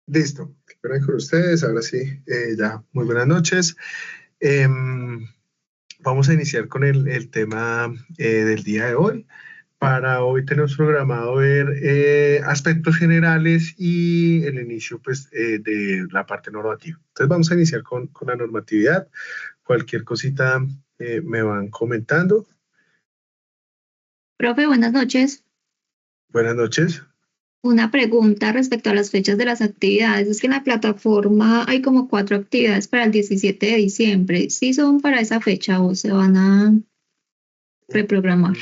Listo. Espero con ustedes. Ahora sí, ya, muy buenas noches. Vamos a iniciar con el tema del día de hoy. Para hoy tenemos programado ver aspectos generales y el inicio pues, de la parte normativa. Entonces vamos a iniciar con la normatividad. Cualquier cosita me van comentando. Profe, buenas noches. Buenas noches. Una pregunta respecto a las fechas de las actividades. Es que en la plataforma hay como 4 actividades para el 17 de diciembre. ¿Sí son para esa fecha o se van a reprogramar?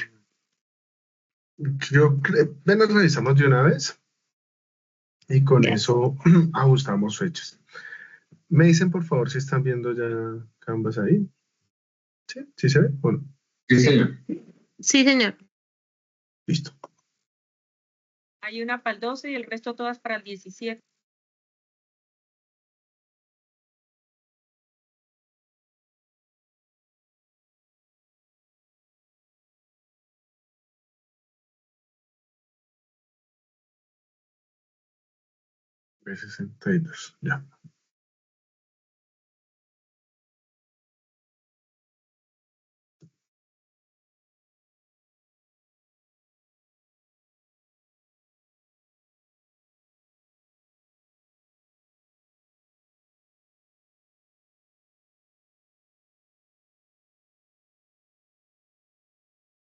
Yo creo, las revisamos de una vez y con eso ajustamos fechas. Me dicen, por favor, si están viendo ya Canvas ahí. ¿Sí? ¿Sí se ve? Bueno. Sí, señor. Sí, señor. Listo. Hay una para el 12 y el resto todas para el 17. B62, ya.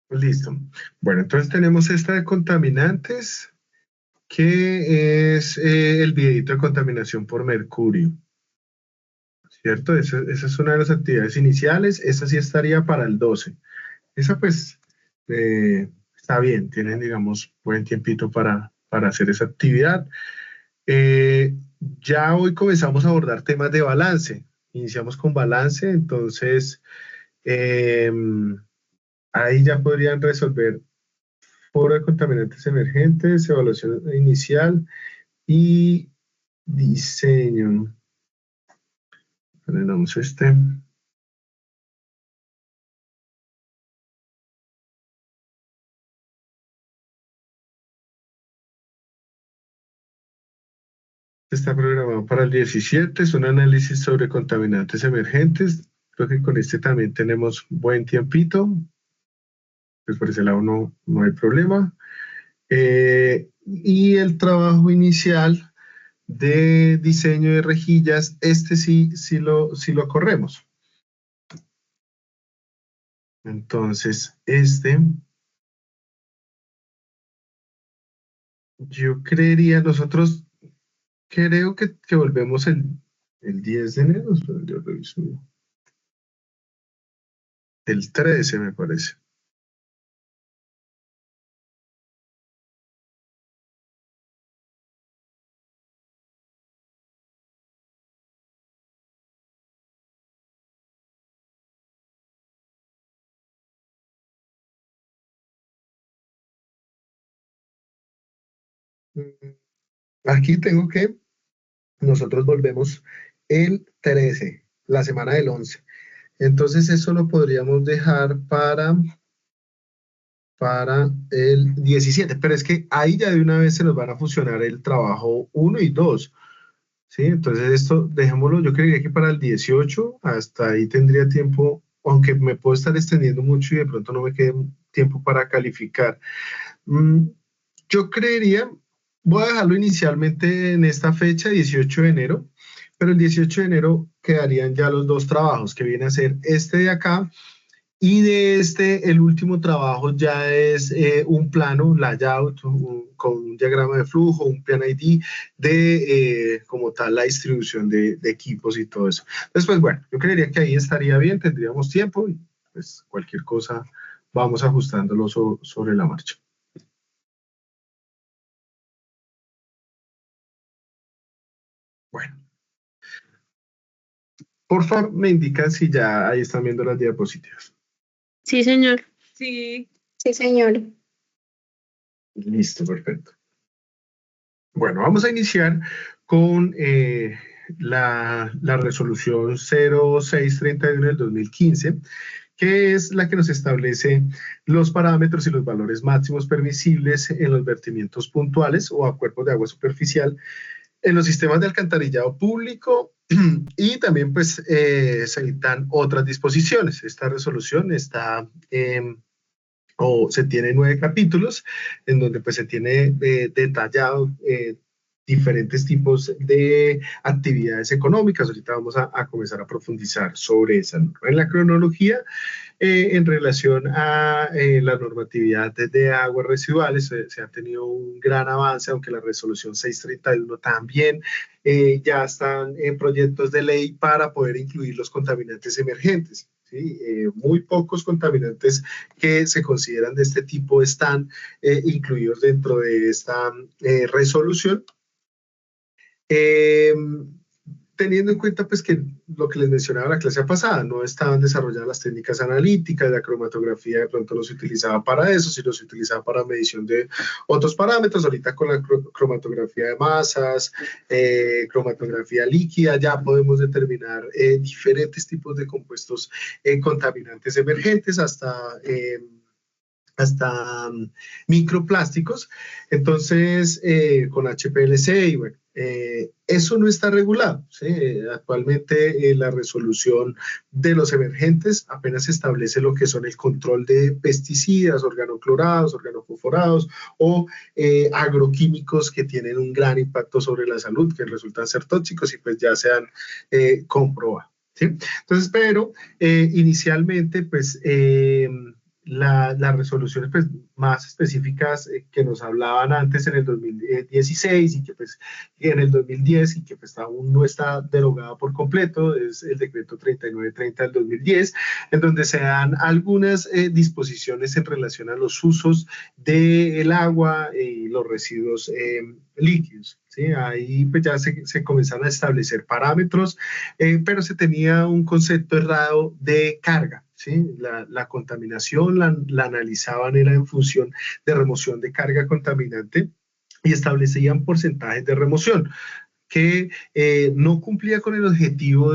Listo. Bueno, entonces tenemos esta de contaminantes, que es el videito de contaminación por mercurio. ¿Cierto? Esa es una de las actividades iniciales. Esa sí estaría para el 12. Esa pues está bien, tienen digamos buen tiempito para hacer esa actividad. Ya hoy comenzamos a abordar temas de balance. Iniciamos con balance, entonces ahí ya podrían resolver foro de contaminantes emergentes, evaluación inicial y diseño. Ponemos este. Está programado para el 17, es un análisis sobre contaminantes emergentes. Creo que con este también tenemos buen tiempito. Pues por ese lado no hay problema. Y el trabajo inicial de diseño de rejillas, este sí lo corremos. Entonces, yo creería, nosotros creo que volvemos el 10 de enero, pero yo reviso. El 13 me parece. Aquí tengo que nosotros volvemos el 13, la semana del 11. Entonces eso lo podríamos dejar para el 17, pero es que ahí ya de una vez se nos van a fusionar el trabajo 1 y 2. ¿Sí? Entonces esto dejémoslo, yo creería que para el 18, hasta ahí tendría tiempo, aunque me puedo estar extendiendo mucho y de pronto no me quede tiempo para calificar. Yo creería, voy a dejarlo inicialmente en esta fecha, 18 de enero, pero el 18 de enero quedarían ya los dos trabajos, que viene a ser este de acá, y de el último trabajo ya es un plano, layout, con un diagrama de flujo, un plan ID de como tal la distribución de equipos y todo eso. Después, bueno, yo creería que ahí estaría bien, tendríamos tiempo y pues cualquier cosa vamos ajustándolo sobre la marcha. Bueno. Por favor, me indican si ya ahí están viendo las diapositivas. Sí, señor. Sí. Sí, señor. Listo, perfecto. Bueno, vamos a iniciar con la resolución 0631 del 2015, que es la que nos establece los parámetros y los valores máximos permisibles en los vertimientos puntuales o a cuerpos de agua superficial en los sistemas de alcantarillado público y también pues se dictan otras disposiciones. Esta resolución está o se tiene 9 capítulos en donde pues se tiene detallado diferentes tipos de actividades económicas. Ahorita vamos a comenzar a profundizar sobre esa norma. En la cronología, en relación a la normatividad de aguas residuales, se ha tenido un gran avance, aunque la resolución 631 también ya están en proyectos de ley para poder incluir los contaminantes emergentes. ¿Sí? Muy pocos contaminantes que se consideran de este tipo están incluidos dentro de esta resolución. Teniendo en cuenta pues que lo que les mencionaba la clase pasada, no estaban desarrolladas las técnicas analíticas, la cromatografía de pronto no se utilizaba para eso, sino se utilizaba para medición de otros parámetros. Ahorita con la cromatografía de masas, cromatografía líquida, ya podemos determinar diferentes tipos de compuestos contaminantes emergentes hasta microplásticos. Entonces, con HPLC y bueno, eso no está regulado. ¿Sí? Actualmente la resolución de los emergentes apenas establece lo que son el control de pesticidas, organoclorados, organofosforados o agroquímicos que tienen un gran impacto sobre la salud, que resultan ser tóxicos y pues ya se han comprobado. ¿Sí? Entonces, pero inicialmente pues las resoluciones pues, más específicas que nos hablaban antes en el 2016 y que pues en el 2010 y que pues aún no está derogado por completo, es el decreto 3930 del 2010, en donde se dan algunas disposiciones en relación a los usos del agua y los residuos líquidos. ¿Sí? Ahí pues ya se comenzaron a establecer parámetros, pero se tenía un concepto errado de carga. ¿Sí? La contaminación la analizaban era en función de remoción de carga contaminante y establecían porcentajes de remoción que no cumplía con el objetivo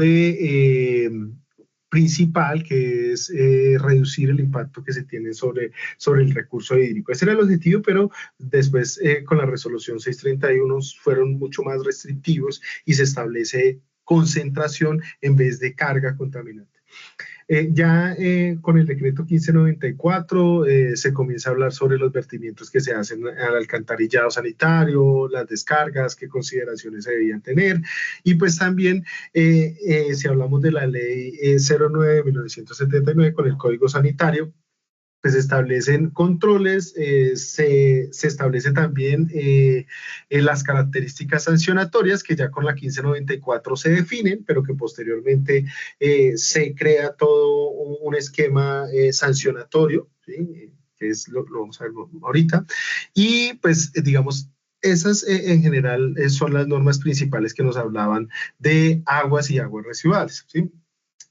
principal, que es reducir el impacto que se tiene sobre el recurso hídrico. Ese era el objetivo, pero después con la resolución 631 fueron mucho más restrictivos y se establece concentración en vez de carga contaminante. Con el decreto 1594 se comienza a hablar sobre los vertimientos que se hacen al alcantarillado sanitario, las descargas, qué consideraciones se debían tener. Y pues también, si hablamos de la ley 09 de 1979 con el Código Sanitario, pues se establecen controles, se establece también las características sancionatorias que ya con la 1594 se definen, pero que posteriormente se crea todo un esquema sancionatorio, ¿sí? Que es lo vamos a ver ahorita, y pues digamos, esas en general son las normas principales que nos hablaban de aguas y aguas residuales, ¿sí?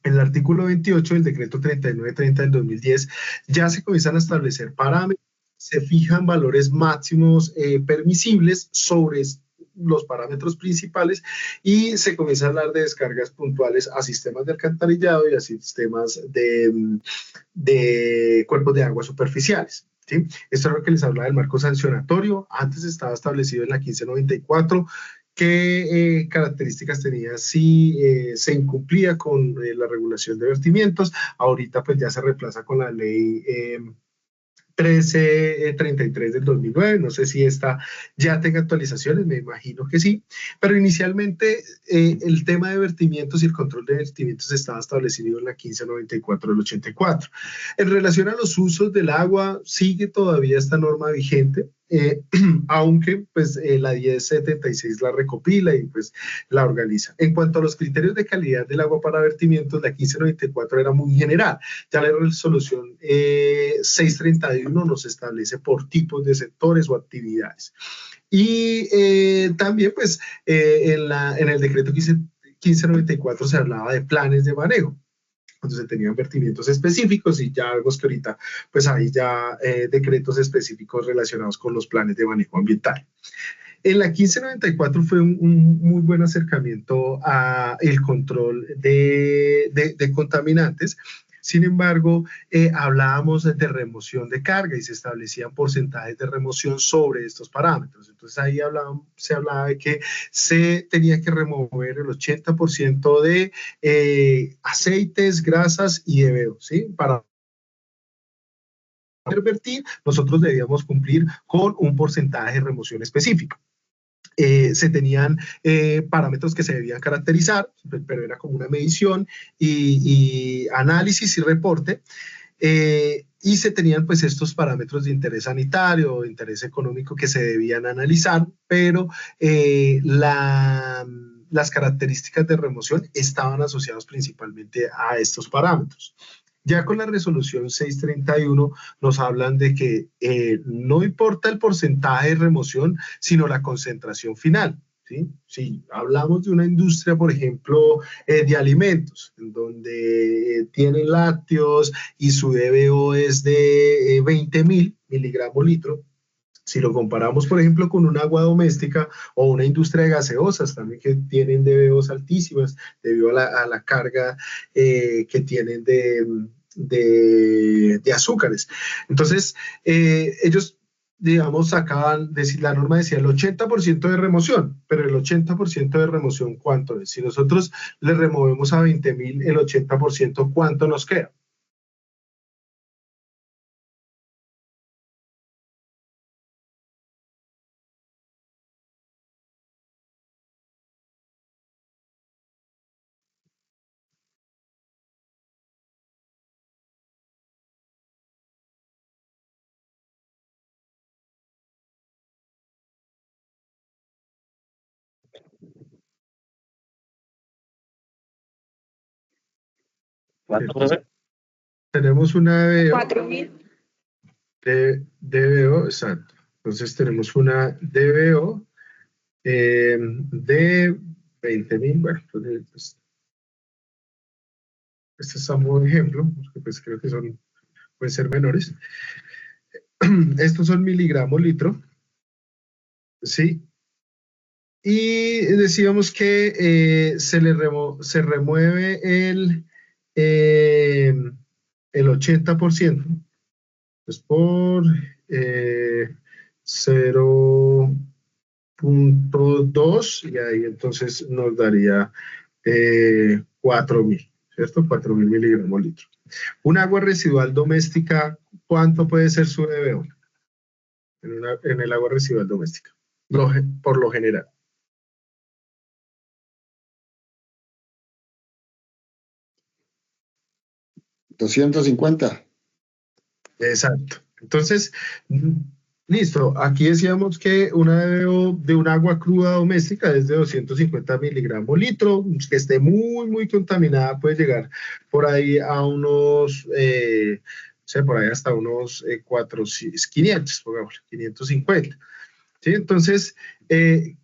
En el artículo 28 del decreto 3930 del 2010 ya se comienzan a establecer parámetros, se fijan valores máximos permisibles sobre los parámetros principales y se comienza a hablar de descargas puntuales a sistemas de alcantarillado y a sistemas de cuerpos de agua superficiales. ¿Sí? Esto es lo que les hablaba del marco sancionatorio. Antes estaba establecido en la 1594 qué características tenía si se incumplía con la regulación de vertimientos. Ahorita pues ya se reemplaza con la ley 1333 del 2009, no sé si esta ya tenga actualizaciones, me imagino que sí, pero inicialmente el tema de vertimientos y el control de vertimientos estaba establecido en la 1594 del 84. En relación a los usos del agua, sigue todavía esta norma vigente, aunque pues la 1076 la recopila y pues la organiza. En cuanto a los criterios de calidad del agua para vertimientos, la 1594 era muy general, ya la resolución 631 nos establece por tipos de sectores o actividades. Y también pues en el decreto 1594 se hablaba de planes de manejo, cuando se tenían vertimientos específicos y ya vemos que ahorita pues hay ya decretos específicos relacionados con los planes de manejo ambiental. En la 1594 fue un muy buen acercamiento al control de contaminantes, Sin embargo, hablábamos de remoción de carga y se establecían porcentajes de remoción sobre estos parámetros. Entonces ahí se hablaba de que se tenía que remover el 80% de aceites, grasas y EBO, ¿sí? Para vertir, nosotros debíamos cumplir con un porcentaje de remoción específico. Se tenían parámetros que se debían caracterizar, pero era como una medición y análisis y reporte. Y se tenían pues estos parámetros de interés sanitario o interés económico que se debían analizar, pero las características de remoción estaban asociadas principalmente a estos parámetros. Ya con la resolución 631 nos hablan de que no importa el porcentaje de remoción, sino la concentración final. ¿Sí? Si hablamos de una industria, por ejemplo, de alimentos, en donde tienen lácteos y su DBO es de 20.000 miligramos litro, si lo comparamos, por ejemplo, con un agua doméstica o una industria de gaseosas también que tienen DBOs altísimas debido a la carga que tienen de azúcares. Entonces, ellos, digamos, sacaban, la norma decía el 80% de remoción, pero el 80% de remoción, ¿cuánto es? Si nosotros le removemos a 20.000 el 80%, ¿cuánto nos queda? Entonces, tenemos una DBO. 4.000. DBO, exacto. Entonces tenemos una DBO de 20.000. Bueno, pues, este es un buen ejemplo, porque pues creo que pueden ser menores. Estos son miligramos litro, ¿sí? Y decíamos que se remueve el 80%, pues por 0.2 y ahí entonces nos daría 4.000, ¿cierto? 4.000 miligramos litro. Un agua residual doméstica, ¿cuánto puede ser su DBO en el agua residual doméstica? Por lo general. 250. Exacto. Entonces, listo. Aquí decíamos que una DBO de un agua cruda doméstica es de 250 miligramos litro, que esté muy, muy contaminada, puede llegar por ahí a unos, por ahí hasta unos 500, pongamos, 550. ¿Sí? Entonces,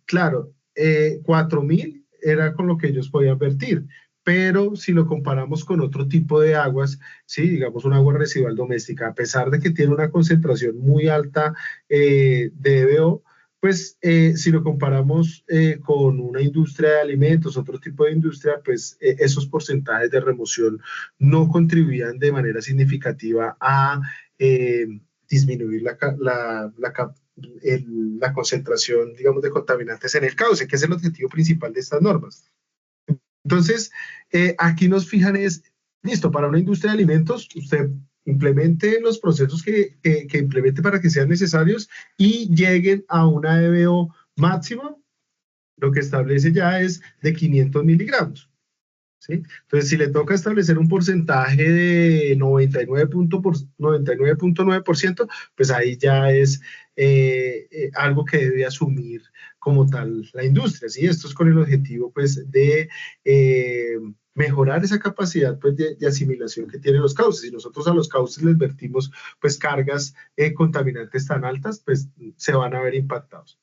claro, 4.000 era con lo que ellos podían vertir, pero si lo comparamos con otro tipo de aguas, ¿sí? Digamos un agua residual doméstica, a pesar de que tiene una concentración muy alta de DBO, pues si lo comparamos con una industria de alimentos, otro tipo de industria, pues esos porcentajes de remoción no contribuían de manera significativa a disminuir la concentración, digamos, de contaminantes en el cauce, que es el objetivo principal de estas normas. Entonces, aquí nos fijan listo, para una industria de alimentos, usted implemente los procesos que implemente para que sean necesarios y lleguen a una DBO máxima, lo que establece ya es de 500 miligramos. ¿Sí? Entonces, si le toca establecer un porcentaje de 99.9%, pues ahí ya es algo que debe asumir como tal la industria. ¿Sí? Esto es con el objetivo pues, de mejorar esa capacidad pues, de asimilación que tienen los cauces. Si nosotros a los cauces les vertimos pues, cargas contaminantes tan altas, pues se van a ver impactados.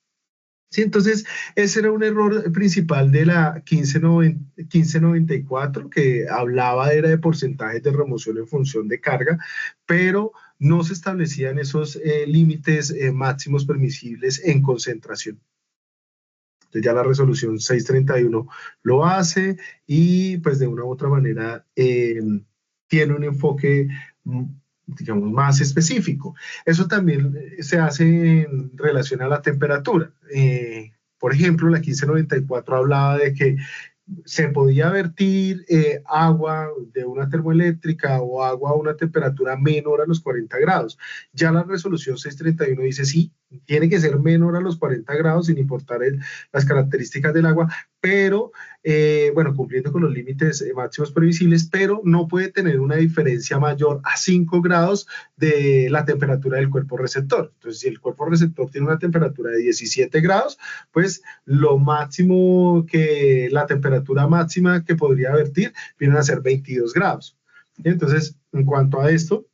Sí, entonces ese era un error principal de la 1594 que hablaba era de porcentajes de remoción en función de carga, pero no se establecían esos límites máximos permisibles en concentración. Entonces ya la resolución 631 lo hace y pues de una u otra manera tiene un enfoque, digamos, más específico. Eso también se hace en relación a la temperatura. Por ejemplo, la 1594 hablaba de que se podía vertir agua de una termoeléctrica o agua a una temperatura menor a los 40 grados. Ya la resolución 631 dice sí, tiene que ser menor a los 40 grados sin importar las características del agua, pero bueno, cumpliendo con los límites máximos previsibles, pero no puede tener una diferencia mayor a 5 grados de la temperatura del cuerpo receptor. Entonces, si el cuerpo receptor tiene una temperatura de 17 grados, pues lo máximo que la temperatura máxima que podría vertir vienen a ser 22 grados. Entonces, en cuanto a esto,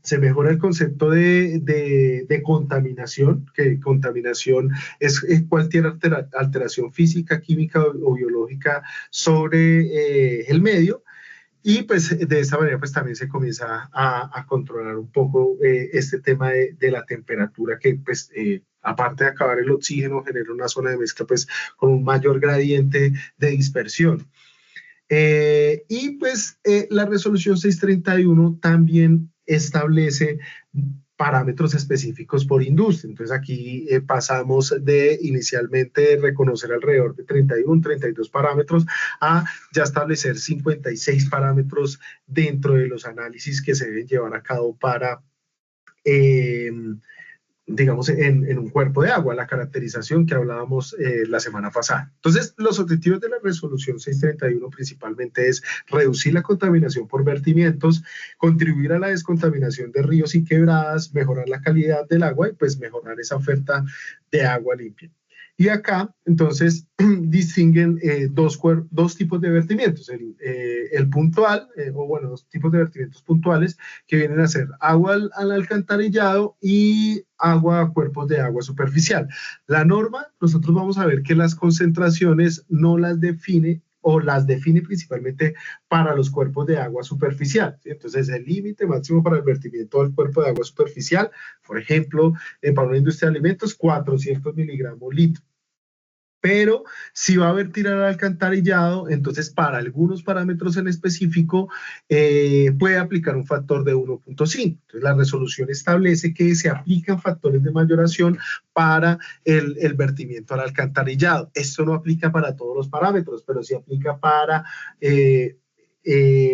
se mejora el concepto de contaminación, que contaminación es cualquier alteración física, química o biológica sobre el medio. Y pues de esta manera pues también se comienza a controlar un poco este tema de la temperatura que pues aparte de acabar el oxígeno genera una zona de mezcla pues con un mayor gradiente de dispersión. Y pues la resolución 631 también establece parámetros específicos por industria. Entonces aquí pasamos de inicialmente reconocer alrededor de 31, 32 parámetros a ya establecer 56 parámetros dentro de los análisis que se deben llevar a cabo para digamos, en un cuerpo de agua, la caracterización que hablábamos la semana pasada. Entonces, los objetivos de la resolución 631 principalmente es reducir la contaminación por vertimientos, contribuir a la descontaminación de ríos y quebradas, mejorar la calidad del agua y pues mejorar esa oferta de agua limpia. Y acá, entonces, distinguen dos tipos de vertimientos, el puntual, o bueno, dos tipos de vertimientos puntuales que vienen a ser agua al alcantarillado y agua a cuerpos de agua superficial. La norma, nosotros vamos a ver que las concentraciones no las define o las define principalmente para los cuerpos de agua superficial. ¿Sí? Entonces, el límite máximo para el vertimiento del cuerpo de agua superficial, por ejemplo, para una industria de alimentos, 400 miligramos litro. Pero si va a vertir al alcantarillado, entonces para algunos parámetros en específico puede aplicar un factor de 1.5. Entonces la resolución establece que se aplican factores de mayoración para el vertimiento al alcantarillado. Esto no aplica para todos los parámetros, pero sí aplica para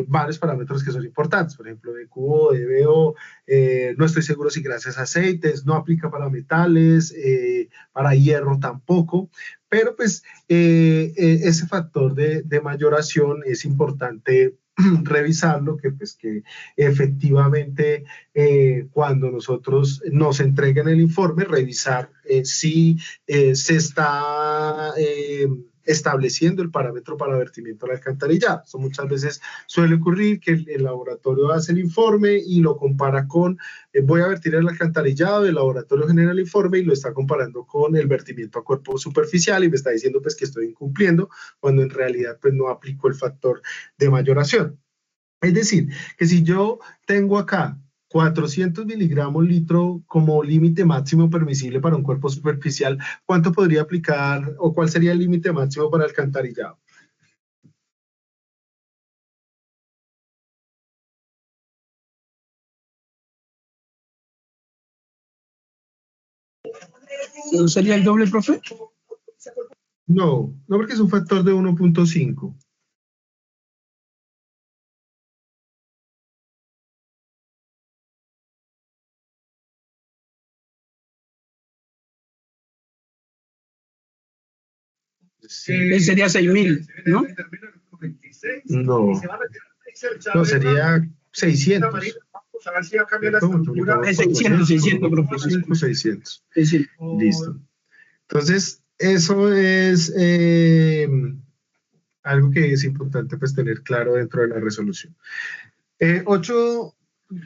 varios parámetros que son importantes, por ejemplo, de QO, de BO, no estoy seguro si gracias a aceites, no aplica para metales, para hierro tampoco, pero pues ese factor de mayoración es importante revisarlo, que pues que efectivamente cuando nosotros nos entreguen el informe, revisar si se está estableciendo el parámetro para vertimiento al alcantarillado. Eso muchas veces suele ocurrir que el laboratorio hace el informe y lo compara con, voy a vertir el alcantarillado, el laboratorio genera el informe y lo está comparando con el vertimiento a cuerpo superficial y me está diciendo pues que estoy incumpliendo, cuando en realidad pues no aplico el factor de mayoración. Es decir, que si yo tengo acá 400 miligramos litro como límite máximo permisible para un cuerpo superficial, ¿cuánto podría aplicar o cuál sería el límite máximo para alcantarillado? ¿No sería el doble, profe? No, no porque es un factor de 1.5. Sí. Sería 6.000, ¿no? No, no sería 600. Es 600, profe. 600. 600. Listo. Entonces, eso es algo que es importante pues tener claro dentro de la resolución. 8,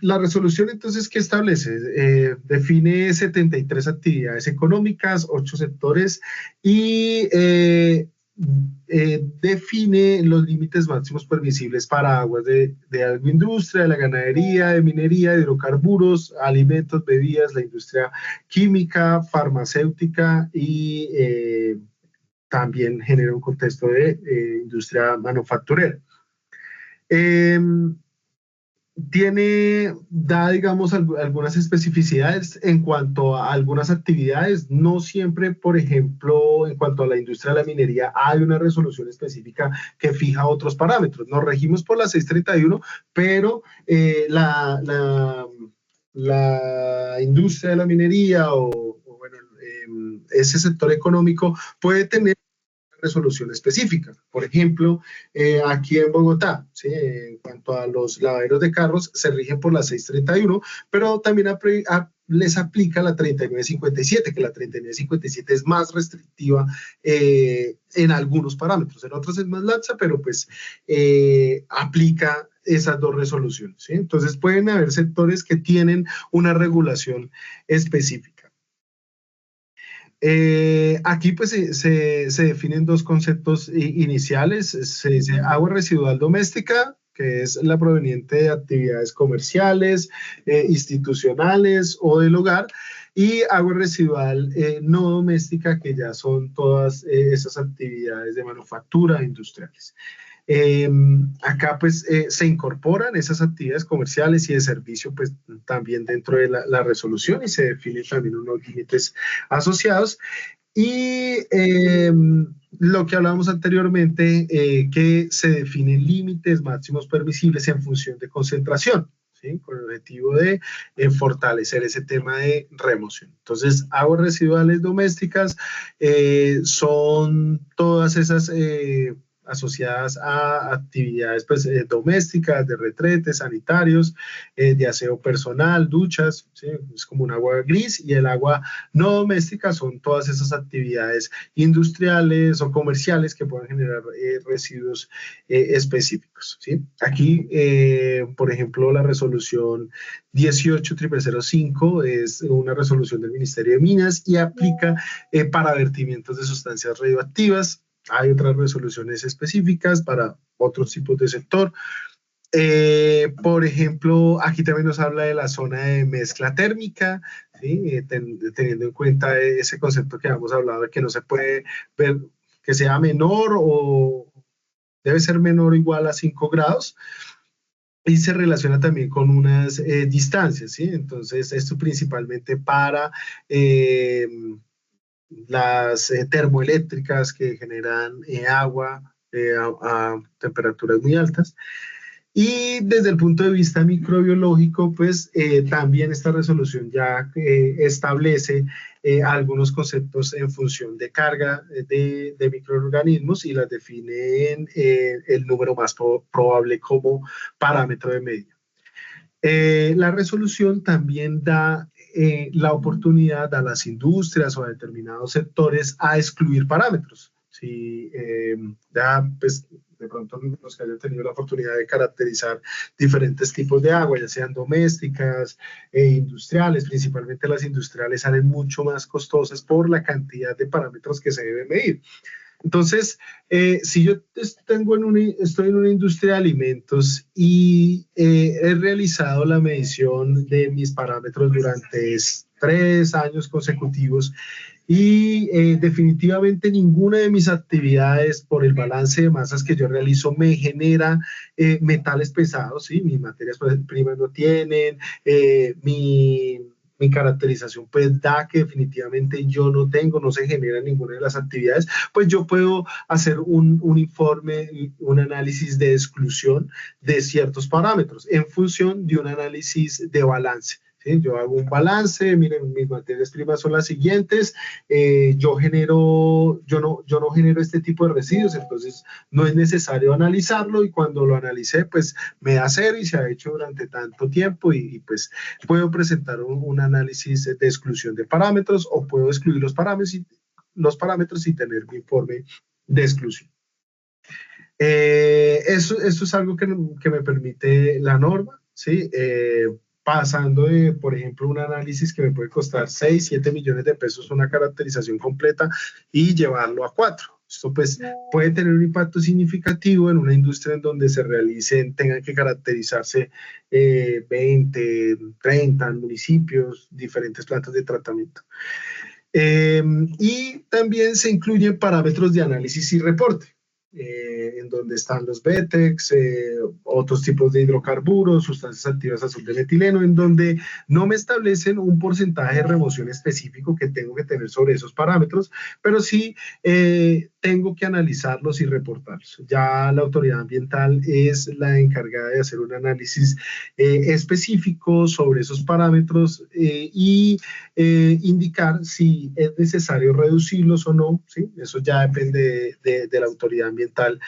la resolución entonces, ¿qué establece? Define 73 actividades económicas, 8 sectores y define los límites máximos permisibles para aguas de agroindustria, de la ganadería, de minería, de hidrocarburos, alimentos, bebidas, la industria química, farmacéutica y también genera un contexto de industria manufacturera. da, digamos, algunas especificidades en cuanto a algunas actividades. No siempre, por ejemplo, en cuanto a la industria de la minería, hay una resolución específica que fija otros parámetros. Nos regimos por la 631, pero la industria de la minería o bueno, ese sector económico puede tener resolución específica. Por ejemplo, aquí en Bogotá, ¿sí? En cuanto a los lavaderos de carros, se rigen por la 631, pero también les aplica la 3957, que la 3957 es más restrictiva en algunos parámetros, en otros es más laxa, pero pues aplica esas dos resoluciones, ¿sí? Entonces pueden haber sectores que tienen una regulación específica. Aquí pues se definen dos conceptos iniciales. Se dice agua residual doméstica, que es la proveniente de actividades comerciales, institucionales o del hogar, y agua residual no doméstica, que ya son todas esas actividades de manufactura industriales. Acá pues se incorporan esas actividades comerciales y de servicio pues también dentro de la resolución, y se definen también unos límites asociados. Y lo que hablábamos anteriormente, que se definen límites máximos permisibles en función de concentración, ¿sí? Con el objetivo de fortalecer ese tema de remoción. Entonces, aguas residuales domésticas son todas esas asociadas a actividades pues, domésticas, de retretes, sanitarios, de aseo personal, duchas, ¿sí? Es como un agua gris. Y el agua no doméstica son todas esas actividades industriales o comerciales que puedan generar residuos específicos, ¿sí? Aquí, por ejemplo, la resolución 18.005 es una resolución del Ministerio de Minas y aplica para vertimientos de sustancias radioactivas. Hay otras resoluciones específicas para otros tipos de sector. Por ejemplo, aquí también nos habla de la zona de mezcla térmica, ¿sí? Teniendo en cuenta ese concepto que hemos hablado, de que no se puede ver que sea menor o debe ser menor o igual a 5 grados. Y se relaciona también con unas distancias, ¿sí? Entonces, esto principalmente para las termoeléctricas que generan agua a temperaturas muy altas. Y desde el punto de vista microbiológico, pues también esta resolución ya establece algunos conceptos en función de carga de microorganismos y las define en el número más probable como parámetro de medida. La resolución también da la oportunidad a las industrias o a determinados sectores a excluir parámetros. Si ya pues de pronto los que hayan tenido la oportunidad de caracterizar diferentes tipos de agua, ya sean domésticas e industriales, principalmente las industriales salen mucho más costosas por la cantidad de parámetros que se deben medir. Entonces, si yo estoy en una industria de alimentos y he realizado la medición de mis parámetros durante 3 años consecutivos y definitivamente ninguna de mis actividades por el balance de masas que yo realizo me genera metales pesados, ¿sí? Mis materias primas no tienen, mi caracterización pues da que definitivamente yo no se genera ninguna de las actividades, pues yo puedo hacer un informe, un análisis de exclusión de ciertos parámetros en función de un análisis de balance. ¿Sí? Yo hago un balance, miren, mis materias primas son las siguientes, yo no genero este tipo de residuos, entonces no es necesario analizarlo, y cuando lo analicé, pues me da 0 y se ha hecho durante tanto tiempo, y pues puedo presentar un análisis de exclusión de parámetros, o puedo excluir los parámetros y tener mi informe de exclusión. Eso es algo que me permite la norma, ¿sí? Pasando de, por ejemplo, un análisis que me puede costar 6, 7 millones de pesos, una caracterización completa, y llevarlo a 4. Esto pues puede tener un impacto significativo en una industria en donde tengan que caracterizarse 20, 30 municipios, diferentes plantas de tratamiento. Y también se incluyen parámetros de análisis y reporte. en donde están los BETEX, otros tipos de hidrocarburos, sustancias activas azul de metileno, en donde no me establecen un porcentaje de remoción específico que tengo que tener sobre esos parámetros, pero sí tengo que analizarlos y reportarlos. Ya la autoridad ambiental es la encargada de hacer un análisis específico sobre esos parámetros y indicar si es necesario reducirlos o no, ¿sí? Eso ya depende de la autoridad ambiental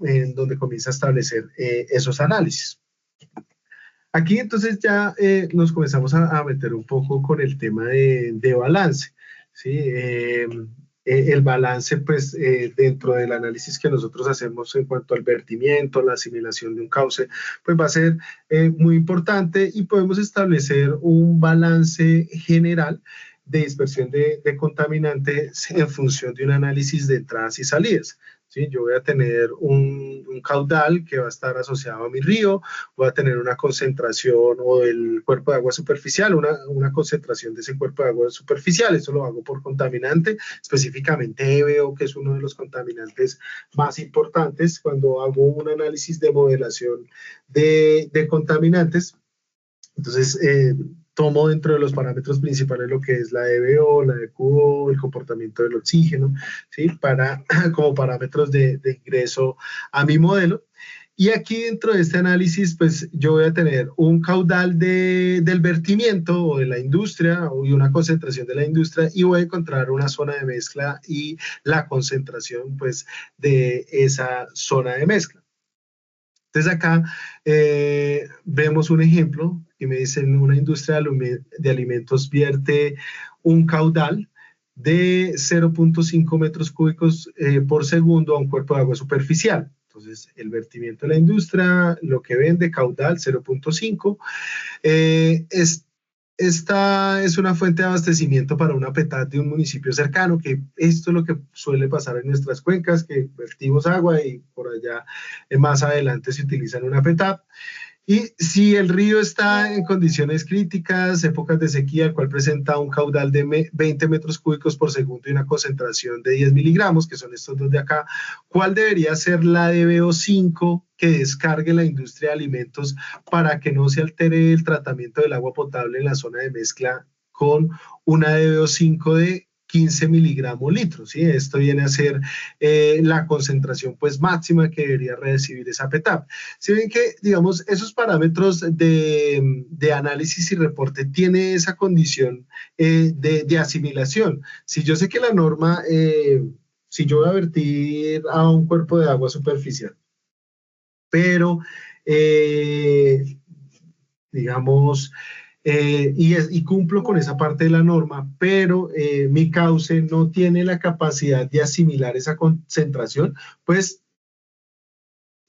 en donde comienza a establecer esos análisis. Aquí entonces ya nos comenzamos a meter un poco con el tema de balance, ¿sí? El balance, pues, dentro del análisis que nosotros hacemos en cuanto al vertimiento, la asimilación de un cauce, pues va a ser muy importante y podemos establecer un balance general de dispersión de contaminantes en función de un análisis de entradas y salidas. ¿Sí? Yo voy a tener un caudal que va a estar asociado a mi río, voy a tener una concentración o el cuerpo de agua superficial, una concentración de ese cuerpo de agua superficial, eso lo hago por contaminante, específicamente EBO, que es uno de los contaminantes más importantes cuando hago un análisis de modelación de contaminantes. Entonces, tomo dentro de los parámetros principales lo que es la EBO, la EQO, el comportamiento del oxígeno, ¿sí? Como parámetros de ingreso a mi modelo. Y aquí dentro de este análisis, pues yo voy a tener un caudal del vertimiento o de la industria y una concentración de la industria y voy a encontrar una zona de mezcla y la concentración, pues, de esa zona de mezcla. Entonces acá vemos un ejemplo que me dicen una industria de alimentos vierte un caudal de 0.5 metros cúbicos por segundo a un cuerpo de agua superficial. Entonces el vertimiento de la industria, lo que vende caudal 0.5, esta es una fuente de abastecimiento para una PETAT de un municipio cercano, que esto es lo que suele pasar en nuestras cuencas, que vertimos agua y por allá más adelante se utilizan una PETAT. Y si el río está en condiciones críticas, épocas de sequía, el cual presenta un caudal de 20 metros cúbicos por segundo y una concentración de 10 miligramos, que son estos dos de acá, ¿cuál debería ser la DBO5 que descargue la industria de alimentos para que no se altere el tratamiento del agua potable en la zona de mezcla con una DBO5 de 15 miligramos litros? ¿Sí? Esto viene a ser la concentración pues máxima que debería recibir esa PETAP. Si ven que, digamos, esos parámetros de análisis y reporte tiene esa condición de asimilación. Si yo sé que la norma, si yo voy a vertir a un cuerpo de agua superficial, pero digamos, y cumplo con esa parte de la norma, pero mi cauce no tiene la capacidad de asimilar esa concentración, pues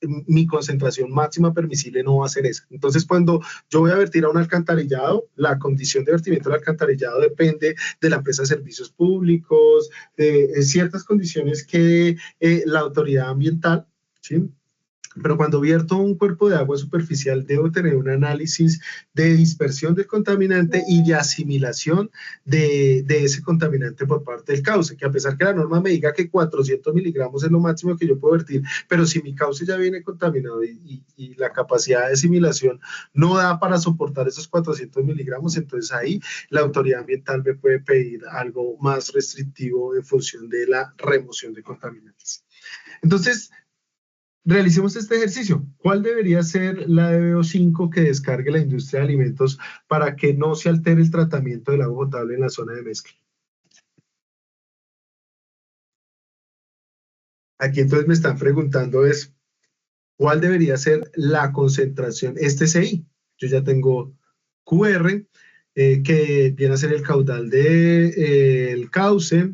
mi concentración máxima permisible no va a ser esa. Entonces, cuando yo voy a vertir a un alcantarillado, la condición de vertimiento del alcantarillado depende de la empresa de servicios públicos, de ciertas condiciones que la autoridad ambiental, ¿sí? Pero cuando vierto un cuerpo de agua superficial, debo tener un análisis de dispersión del contaminante y de asimilación de ese contaminante por parte del cauce, que a pesar que la norma me diga que 400 miligramos es lo máximo que yo puedo vertir, pero si mi cauce ya viene contaminado y la capacidad de asimilación no da para soportar esos 400 miligramos, entonces ahí la autoridad ambiental me puede pedir algo más restrictivo en función de la remoción de contaminantes. Entonces, realicemos este ejercicio. ¿Cuál debería ser la DBO5 que descargue la industria de alimentos para que no se altere el tratamiento del agua potable en la zona de mezcla? Aquí entonces me están preguntando es, ¿cuál debería ser la concentración? Este CI. Yo ya tengo QR, que viene a ser el caudal del cauce,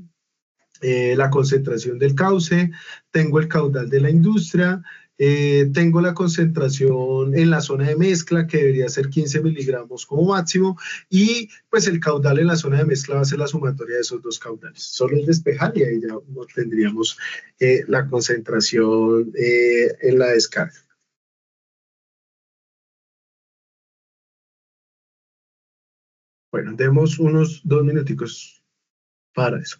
la concentración del cauce, tengo el caudal de la industria, tengo la concentración en la zona de mezcla que debería ser 15 miligramos como máximo y pues el caudal en la zona de mezcla va a ser la sumatoria de esos dos caudales. Solo es despejar y ahí ya tendríamos la concentración en la descarga. Bueno, demos unos 2 minuticos para eso.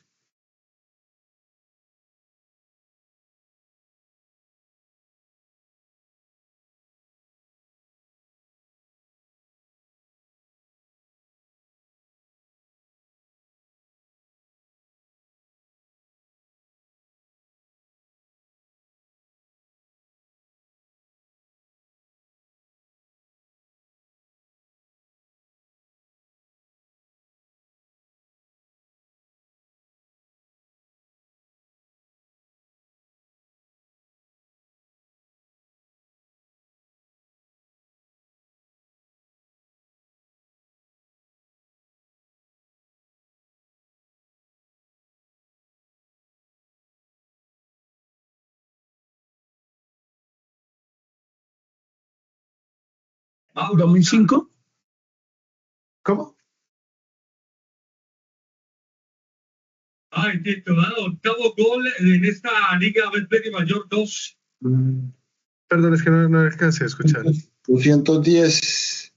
2005. ¿Cómo? Intitulado octavo gol en esta Liga Betplay Mayor 2. Perdón, es que no alcancé a escuchar. 210.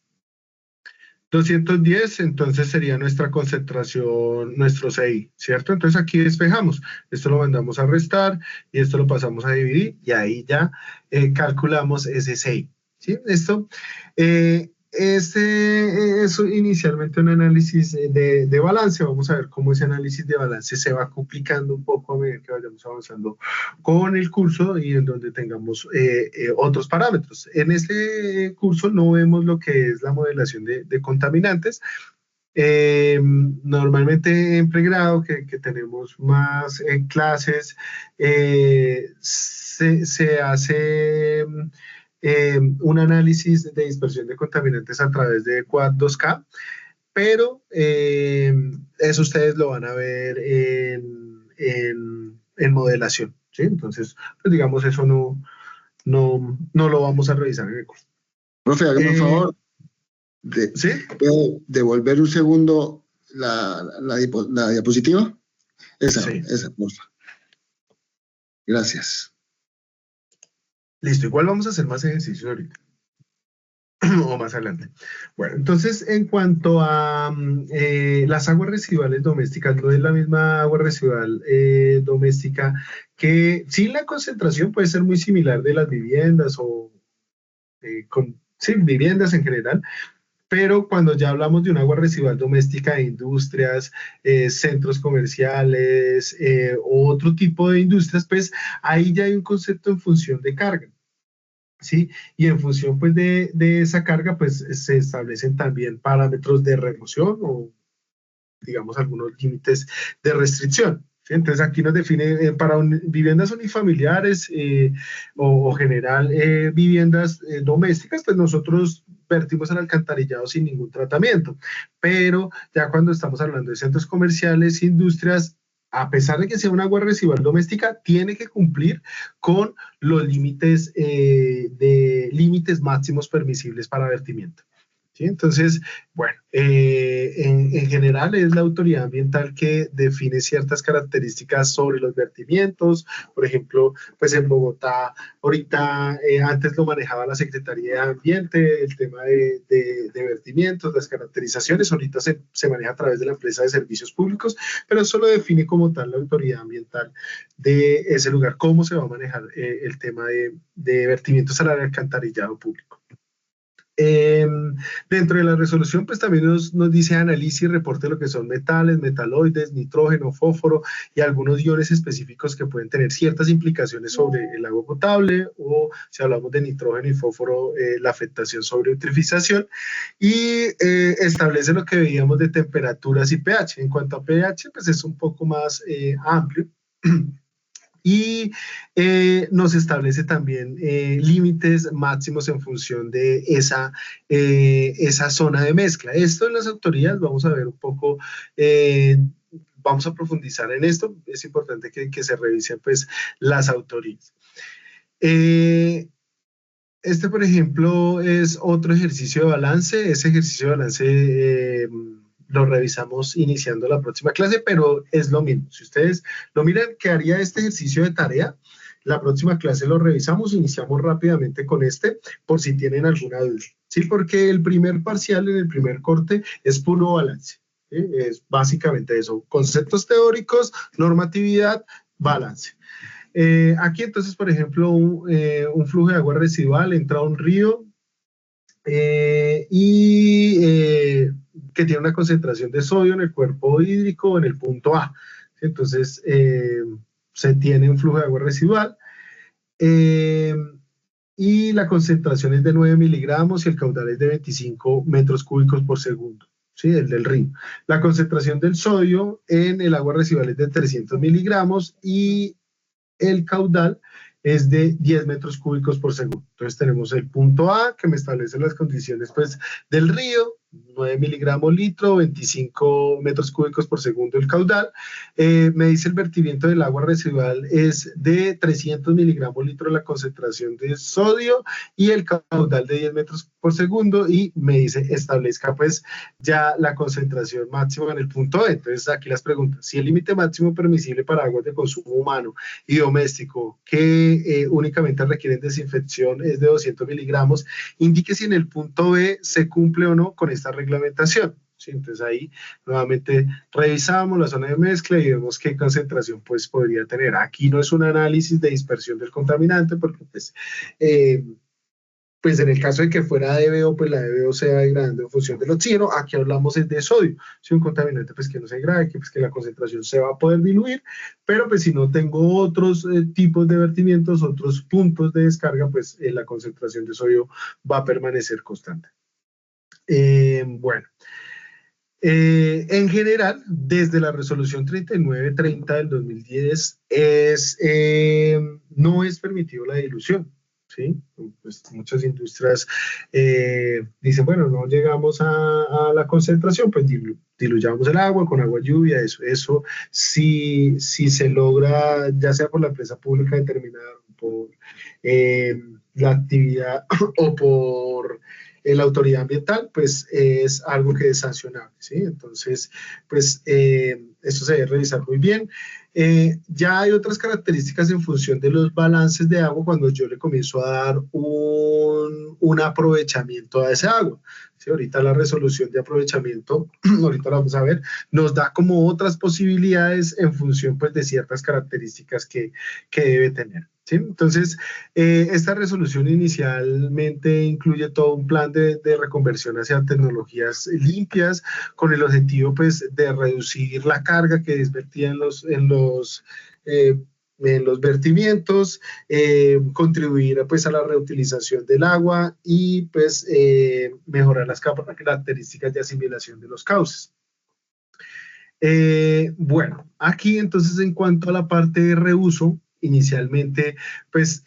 210, entonces sería nuestra concentración, nuestro CI, ¿cierto? Entonces aquí despejamos, esto lo mandamos a restar y esto lo pasamos a dividir y ahí ya calculamos ese CI, ¿sí? Esto es inicialmente un análisis de balance. Vamos a ver cómo ese análisis de balance se va complicando un poco a medida que vayamos avanzando con el curso y en donde tengamos otros parámetros. En este curso no vemos lo que es la modelación de contaminantes. Normalmente en pregrado, que tenemos más clases, se hace un análisis de dispersión de contaminantes a través de Quad 2K, pero eso ustedes lo van a ver en modelación, ¿sí? Entonces, pues digamos, eso no lo vamos a revisar en el curso. Profe, hágame un favor. ¿Sí? ¿Puedo devolver un segundo la diapositiva? Esa, Sí. esa, porfa. Gracias. Listo, igual vamos a hacer más ejercicios ahorita. O más adelante. Bueno, entonces en cuanto a las aguas residuales domésticas, no es la misma agua residual doméstica que sí, la concentración puede ser muy similar de las viviendas o sí, viviendas en general, pero cuando ya hablamos de un agua residual doméstica de industrias, centros comerciales o otro tipo de industrias, pues ahí ya hay un concepto en función de carga. ¿Sí? Y en función pues de esa carga pues se establecen también parámetros de remoción o digamos algunos límites de restricción, ¿sí? Entonces aquí nos define para viviendas unifamiliares o general viviendas domésticas, pues nosotros vertimos el alcantarillado sin ningún tratamiento, pero ya cuando estamos hablando de centros comerciales, industrias, a pesar de que sea una agua residual doméstica, tiene que cumplir con los límites límites máximos permisibles para vertimiento. ¿Sí? Entonces, bueno, en general es la autoridad ambiental que define ciertas características sobre los vertimientos. Por ejemplo, pues en Bogotá, ahorita antes lo manejaba la Secretaría de Ambiente, el tema de vertimientos, las caracterizaciones, ahorita se maneja a través de la empresa de servicios públicos, pero eso lo define como tal la autoridad ambiental de ese lugar, cómo se va a manejar el tema de vertimientos al alcantarillado público. Dentro de la resolución pues también nos dice analice y reporte lo que son metales, metaloides, nitrógeno, fósforo y algunos iones específicos que pueden tener ciertas implicaciones sobre el agua potable, o si hablamos de nitrógeno y fósforo, la afectación sobre eutrofización, y establece lo que veíamos de temperaturas y pH. En cuanto a pH pues es un poco más amplio. Y nos establece también límites máximos en función de esa zona de mezcla. Esto en las autorías, vamos a ver un poco, vamos a profundizar en esto. Es importante que se revisen pues las autorías. Este, por ejemplo, es otro ejercicio de balance. Ese ejercicio de balance lo revisamos iniciando la próxima clase, pero es lo mismo. Si ustedes lo miran, quedaría este ejercicio de tarea. La próxima clase lo revisamos, iniciamos rápidamente con este, por si tienen alguna duda. Sí, porque el primer parcial en el primer corte es puro balance. ¿Sí? Es básicamente eso, conceptos teóricos, normatividad, balance. Aquí entonces, por ejemplo, un flujo de agua residual entra a un río, que tiene una concentración de sodio en el cuerpo hídrico en el punto A. Entonces, se tiene un flujo de agua residual y la concentración es de 9 miligramos y el caudal es de 25 metros cúbicos por segundo. ¿Sí? El del río. La concentración del sodio en el agua residual es de 300 miligramos y el caudal es de 10 metros cúbicos por segundo. Entonces tenemos el punto A que me establece las condiciones pues del río, 9 miligramos litro, 25 metros cúbicos por segundo el caudal. Me dice el vertimiento del agua residual es de 300 miligramos litro la concentración de sodio y el caudal de 10 metros por segundo, y me dice establezca pues ya la concentración máxima en el punto E. Entonces aquí las preguntas: si el límite máximo permisible para aguas de consumo humano y doméstico que únicamente requieren desinfección es de 200 miligramos, indique si en el punto B se cumple o no con esta reglamentación. ¿Sí? Entonces ahí nuevamente revisamos la zona de mezcla y vemos qué concentración pues podría tener. Aquí no es un análisis de dispersión del contaminante porque pues en el caso de que fuera DBO, pues la DBO se va degradando en función del oxígeno. Aquí hablamos es de sodio, si un contaminante pues que no se degrade, que la concentración se va a poder diluir, pero pues si no tengo otros tipos de vertimientos, otros puntos de descarga, pues la concentración de sodio va a permanecer constante. Bueno. En general, desde la resolución 3930 del 2010 no es permitido la dilución. ¿Sí? Pues muchas industrias dicen, bueno, no llegamos a la concentración, pues diluyamos el agua con agua lluvia, eso si se logra, ya sea por la empresa pública determinada, por la actividad o por la autoridad ambiental, pues es algo que es sancionable, ¿sí? Entonces, pues esto se debe revisar muy bien. Ya hay otras características en función de los balances de agua cuando yo le comienzo a dar un aprovechamiento a ese agua. ¿Sí? Ahorita la resolución de aprovechamiento, ahorita la vamos a ver, nos da como otras posibilidades en función pues, de ciertas características que debe tener. ¿Sí? Entonces, esta resolución inicialmente incluye todo un plan de reconversión hacia tecnologías limpias con el objetivo pues, de reducir la carga que desvertía en los vertimientos, contribuir pues, a la reutilización del agua y pues, mejorar las características de asimilación de los cauces. Bueno, aquí entonces en cuanto a la parte de reuso, inicialmente, pues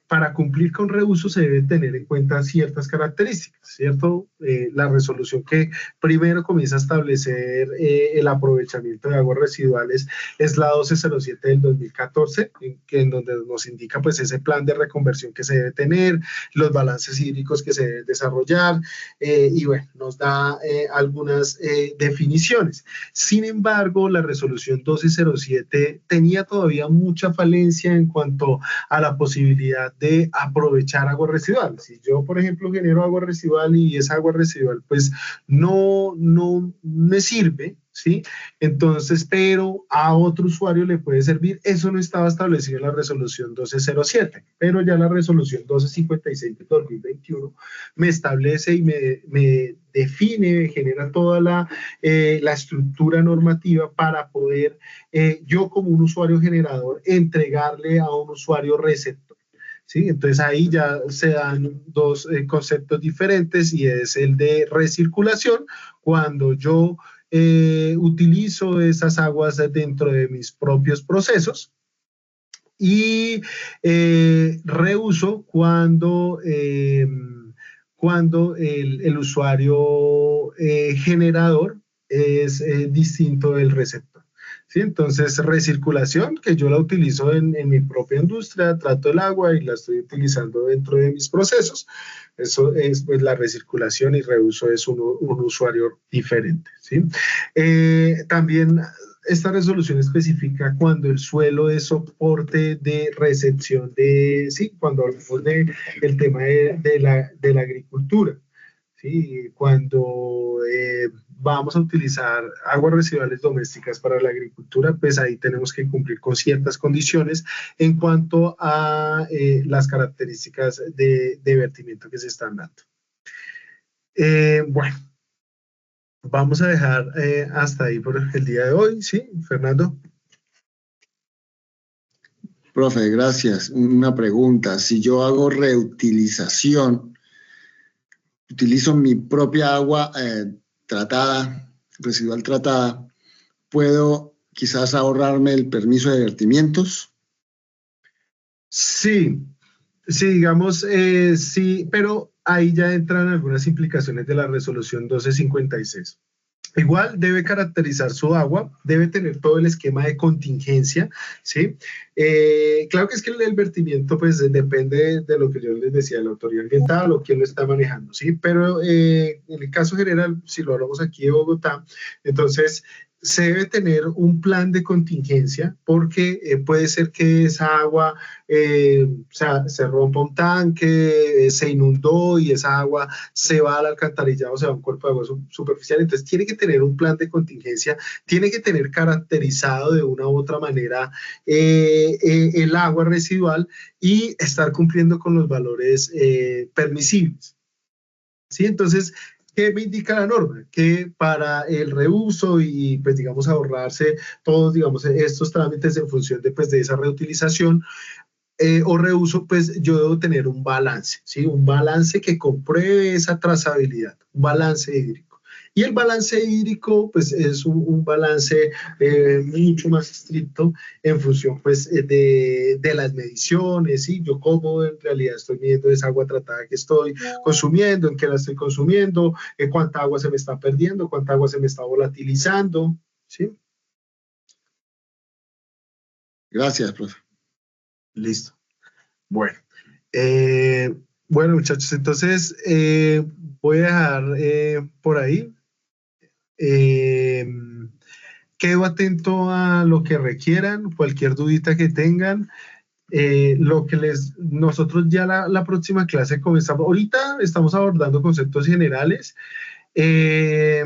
para cumplir con reuso se deben tener en cuenta ciertas características, ¿cierto? La resolución que primero comienza a establecer el aprovechamiento de aguas residuales es la 1207 del 2014, en donde nos indica pues ese plan de reconversión que se debe tener, los balances hídricos que se deben desarrollar y bueno, nos da algunas definiciones. Sin embargo, la resolución 1207 tenía todavía mucha falencia en cuanto a la posibilidad de aprovechar aguas residuales. Si yo, por ejemplo, genero agua residual y esa agua residual pues no me sirve, ¿sí? Entonces, pero a otro usuario le puede servir. Eso no estaba establecido en la resolución 1207, pero ya la resolución 1256 de 2021 me establece y me define, me genera toda la estructura normativa para poder yo como un usuario generador entregarle a un usuario receptor. ¿Sí? Entonces ahí ya se dan dos conceptos diferentes y es el de recirculación, cuando yo utilizo esas aguas dentro de mis propios procesos, y reuso cuando el usuario generador es distinto del receptor. ¿Sí? Entonces, recirculación, que yo la utilizo en mi propia industria, trato el agua y la estoy utilizando dentro de mis procesos. Eso es pues, la recirculación, y reuso es un usuario diferente. ¿Sí? También esta resolución especifica cuando el suelo es soporte de recepción de, sí, cuando hablamos del tema de la agricultura. ¿Sí? Cuando vamos a utilizar aguas residuales domésticas para la agricultura, pues ahí tenemos que cumplir con ciertas condiciones en cuanto a las características de vertimiento que se están dando. Bueno, vamos a dejar hasta ahí por el día de hoy, ¿sí? Fernando. Profe, gracias. Una pregunta. Si yo hago reutilización, utilizo mi propia agua tratada, residual tratada, ¿puedo quizás ahorrarme el permiso de vertimientos? Sí, digamos, sí, pero ahí ya entran algunas implicaciones de la resolución 1256. Igual debe caracterizar su agua, debe tener todo el esquema de contingencia, ¿sí? Claro que es que el vertimiento pues depende de lo que yo les decía, de la autoridad ambiental o quién lo está manejando, ¿sí? Pero en el caso general, si lo hablamos aquí de Bogotá, entonces se debe tener un plan de contingencia porque puede ser que esa agua se rompa un tanque, se inundó y esa agua se va al alcantarillado, se va a un cuerpo de agua superficial. Entonces tiene que tener un plan de contingencia, tiene que tener caracterizado de una u otra manera el agua residual y estar cumpliendo con los valores permisibles. ¿Sí? Entonces, ¿qué me indica la norma? Que para el reuso y, pues, digamos, ahorrarse todos, digamos, estos trámites en función de, pues, de esa reutilización o reuso, pues, yo debo tener un balance, ¿sí? Un balance que compruebe esa trazabilidad, un balance hídrico. Y el balance hídrico, pues, es un balance mucho más estricto en función, pues, de las mediciones, ¿sí? Yo cómo en realidad estoy midiendo esa agua tratada que estoy consumiendo, en qué la estoy consumiendo, cuánta agua se me está perdiendo, cuánta agua se me está volatilizando, ¿sí? Gracias, profe. Listo. Bueno. Bueno, muchachos, entonces voy a dejar por ahí. Quedo atento a lo que requieran, cualquier dudita que tengan. Nosotros ya la próxima clase comenzamos. Ahorita estamos abordando conceptos generales. Ya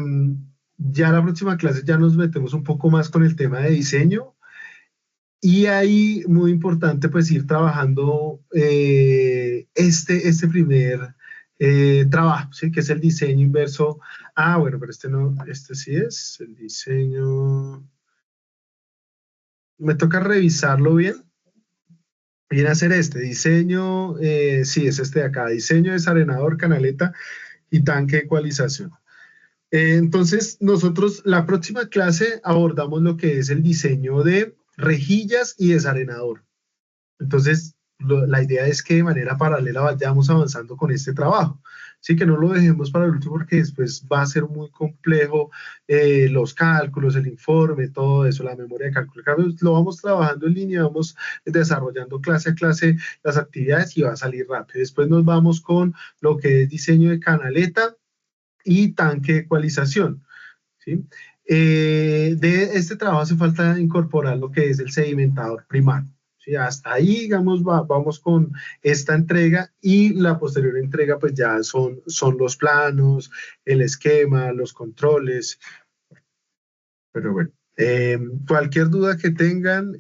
la próxima clase ya nos metemos un poco más con el tema de diseño. Y ahí, muy importante, pues ir trabajando este primer trabajo, ¿sí? Que es el diseño inverso. Ah, bueno, pero este no, este sí es el diseño. Me toca revisarlo bien. Viene a ser este diseño, sí, es este de acá, diseño, desarenador, canaleta y tanque de ecualización. Entonces, nosotros la próxima clase abordamos lo que es el diseño de rejillas y desarenador. Entonces, la idea es que de manera paralela vayamos avanzando con este trabajo. Sí, que no lo dejemos para el último porque después va a ser muy complejo los cálculos, el informe, todo eso, la memoria de cálculo. Lo vamos trabajando en línea, vamos desarrollando clase a clase las actividades y va a salir rápido. Después nos vamos con lo que es diseño de canaleta y tanque de ecualización. ¿Sí? De este trabajo hace falta incorporar lo que es el sedimentador primario. ¿Sí? Hasta ahí, digamos, vamos con esta entrega y la posterior entrega, pues ya son los planos, el esquema, los controles. Pero bueno, cualquier duda que tengan,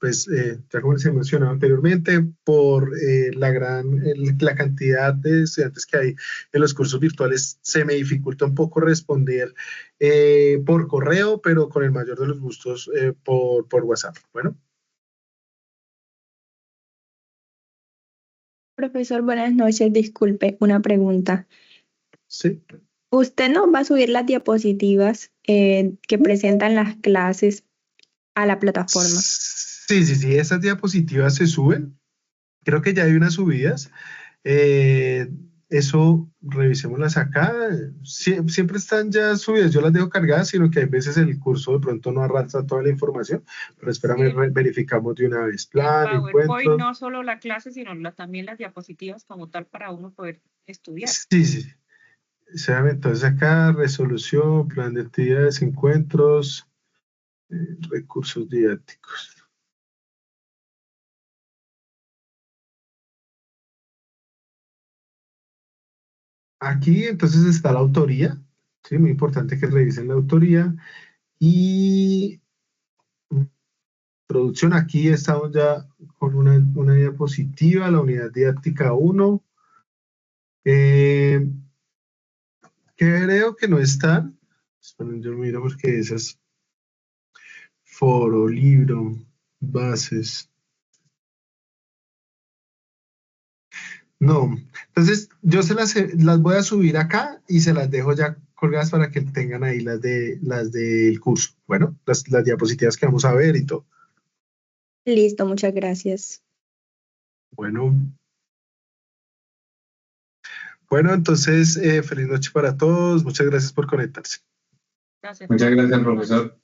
pues ya como les he mencionado anteriormente, por la cantidad de estudiantes que hay en los cursos virtuales, se me dificulta un poco responder por correo, pero con el mayor de los gustos por WhatsApp. Bueno. Profesor, buenas noches. Disculpe, una pregunta. Sí. ¿Usted nos va a subir las diapositivas que presentan las clases a la plataforma? Sí, esas diapositivas se suben. Creo que ya hay unas subidas. Eso, revisémoslas acá. Siempre están ya subidas. Yo las dejo cargadas, sino que hay veces el curso de pronto no arrastra toda la información. Pero espérame, Sí. Verificamos de una vez. Plan, PowerPoint, encuentros. no solo la clase, sino también las diapositivas como tal para uno poder estudiar. Sí. Entonces acá, resolución, plan de actividades, encuentros, recursos didácticos. Aquí entonces está la autoría, ¿sí? Muy importante que revisen la autoría. Y producción, aquí estamos ya con una diapositiva, la unidad didáctica 1. Creo que no están. Esperen, yo miro porque esas foro, libro, bases. No, entonces yo las voy a subir acá y se las dejo ya colgadas para que tengan ahí las del curso. Bueno, las diapositivas que vamos a ver y todo. Listo, muchas gracias. Bueno. Bueno, entonces, feliz noche para todos. Muchas gracias por conectarse. Gracias. Muchas gracias, profesor.